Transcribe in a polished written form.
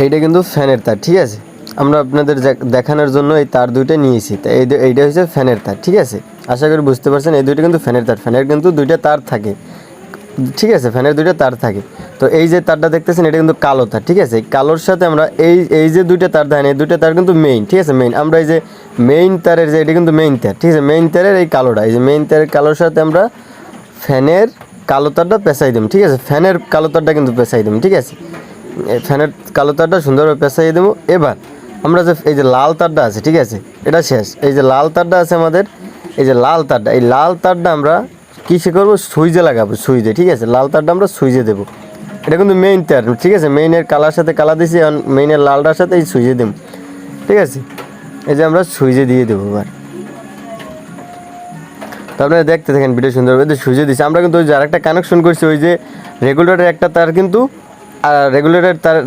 এইটা কিন্তু ফ্যানের তার, ঠিক আছে। আমরা আপনাদের দেখানোর জন্য এই তার দুইটা নিয়েছি। তাই এইটা হচ্ছে ফ্যানের তার, ঠিক আছে। আশা করি বুঝতে পারছেন, এই দুইটা কিন্তু ফ্যানের তার। ফ্যানের কিন্তু দুইটা তার থাকে, ঠিক আছে। ফ্যানের দুইটা তার থাকে। তো এই যে তারটা দেখতেছেন এটা কিন্তু কালো তার, ঠিক আছে। এই কালোর সাথে আমরা এই যে দুইটা তার দেখেন, এই দুইটা তার কিন্তু মেইন, ঠিক আছে। মেইন আমরা এই যে মেইন তারের যে এটা কিন্তু মেইন তার, ঠিক আছে। মেইন তারের এই কালোটা, এই যে মেইন তারের কালোর সাথে আমরা ফ্যানের কালো তারটা পেঁচাই দিম, ঠিক আছে। ফ্যানের কালো তারটা কিন্তু পেঁচাই দিম, ঠিক আছে। ফ্যানের কালো তারটা সুন্দরভাবে পেঁচাই দেবো। এবার আমরা যে এই যে লাল তারটা আছে, ঠিক আছে, এটা শেষ। এই যে লাল তারটা আছে আমাদের, এই যে লাল তারটা, এই লাল তারটা আমরা কিসে করবো, সুইচে লাগাবো, সুইচে, ঠিক আছে। লাল তারটা আমরা সুইচে দেবো। এটা কিন্তু মেইন তার, ঠিক আছে। মেইনের কালার সাথে কালার দিয়েছি, এখন মেইনের লালটার সাথে এই সুইচে দেবো, ঠিক আছে। এই যে আমরা সুইচে দিয়ে দেবো। এবার তো আপনারা দেখতে থাকেন ভিডিও সুন্দরভাবে সুইচে দিচ্ছি। আমরা কিন্তু ওই যে আরেকটা কানেকশন করছি, ওই যে রেগুলেটরের একটা তার কিন্তু, আর রেগুলেটর তার